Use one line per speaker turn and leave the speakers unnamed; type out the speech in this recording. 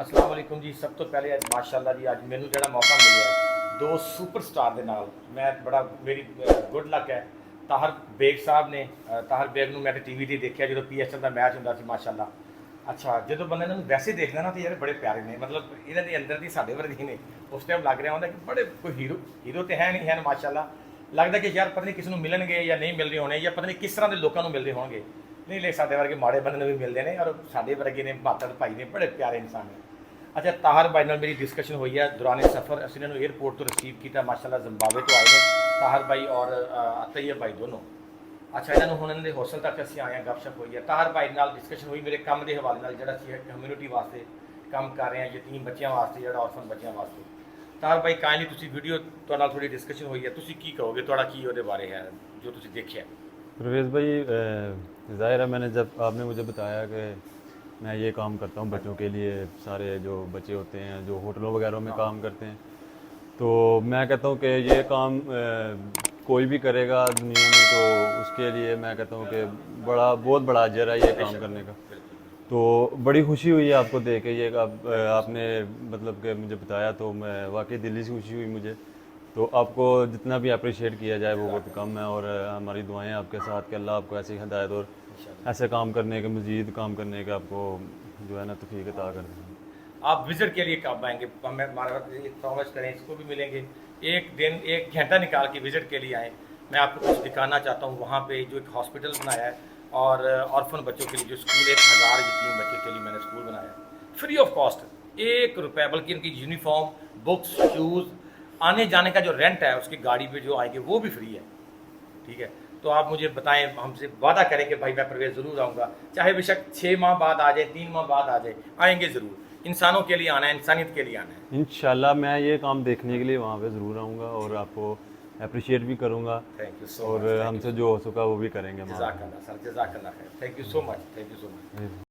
अस्सलाम वालेकुम जी। सब तो पहले माशाअल्लाह जी अज मैनू जो मौका मिले दो सुपर स्टार के नाल मैं बड़ा मेरी गुड लक है। ताहर बेग साहब ने ताहर बेग मैं टी वी देखा जो PSL का मैच होंगे माशाअल्लाह। अच्छा जो बंदे इन्होंने वैसे देखना ना तो यार बड़े प्यारे ने, मतलब इन्हों के अंदर की साढ़े वर्गी ने। उस टाइम लग रहा होंगे कि बड़े कोई हीरो तो है नहीं है माशाअल्लाह। लगता कि यार पता नहीं किसी को मिलणगे या नहीं मिल रहे होने, या पता नहीं किस तरह के लोगों को मिल रहे होंगे। नहीं ले साढ़े वर्गे माड़े बंदे भी मिलते हैं और साढ़े वर्गे ने बातड़ भाई ने बड़े प्यारे इंसान ने। अच्छा ताहर भाई नाल मेरी डिस्कशन हुई है दौरान सफ़र। असं इन्होंने एयरपोर्ट तो रिसीव किया माशाअल्लाह, जिम्बाब्वे तो आए हैं ताहर भाई और तैयब भाई दोनों। अच्छा इन्होंने हूँ इन्होंने हौसल तक असं आए हैं, गपशप हुई है। ताहर भाई नाल डिस्कशन हुई मेरे काम के हवाले जो कम्यूनिटी वास्ते काम कर रहे हैं, यतीम बच्चों वास्ते जो ऑर्फन बच्चों वास्ते। ताहर भाई काइंडली तुसी वीडियो तो थोड़ी डिस्कशन हुई है, तुसी की कहोगे, थोड़ा की वो बारे है जो तुसी देखिए।
प्रवेश भाई, ज़ाहिर है मैंने जब आपने मुझे बताया कि मैं ये काम करता हूँ
हाँ
बच्चों के लिए, सारे जो बच्चे होते हैं जो होटलों वगैरह में
हाँ
काम करते हैं, तो मैं कहता हूँ कि ये काम कोई भी करेगा दुनिया में, तो उसके लिए मैं कहता हूँ कि बहुत बड़ा अजर है ये काम
बेशक
करने का।
बिल्कुल।
तो बड़ी खुशी हुई है आपको देख के, ये आपने मतलब कि मुझे बताया, तो मैं वाकई दिल्ली से खुशी हुई मुझे। तो आपको जितना भी अप्रिशिएट किया जाए वो बहुत कम है, और हमारी दुआएं आपके साथ कि अल्लाह आपको ऐसी हिदायत और
इंशाल्लाह
ऐसे काम करने के, मज़ीद काम करने के आपको जो है ना तौफीक अता कर दें।
आप विजिट के लिए कब आएंगे? हमें हमारा प्रॉमिस करें, इसको भी मिलेंगे। एक दिन एक घंटा निकाल के विजिट के लिए आएँ। मैं आपको कुछ दिखाना चाहता हूँ वहाँ पे जो एक हॉस्पिटल बनाया है और ऑर्फन बच्चों के लिए जो स्कूल 1000 यतीम बच्चे के लिए मैंने स्कूल बनाया है फ्री ऑफ कॉस्ट। 1 रुपये, बल्कि इनकी यूनिफॉर्म, बुक्स, शूज़, आने जाने का जो रेंट है उसकी गाड़ी पे जो आएंगे वो भी फ्री है। ठीक है, तो आप मुझे बताएं, हमसे वादा करें कि भाई मैं प्रवेश ज़रूर आऊँगा, चाहे बेशक 6 माह बाद आ जाए, 3 माह बाद आ जाए, आएंगे ज़रूर। इंसानों के लिए आना है, इंसानियत के लिए आना है।
इंशाल्लाह मैं ये काम देखने के लिए वहाँ पे ज़रूर आऊँगा और आपको अप्रिशिएट भी करूँगा,
थैंक यू सो
और
मच, थैंक यू
हमसे
सो
जो हो
मच।
सका वो भी करेंगे हम आपके
जज़ाकल्लाह सर, जज़ाकल्लाह खैर। Thank you so much, thank you so much.
साथ।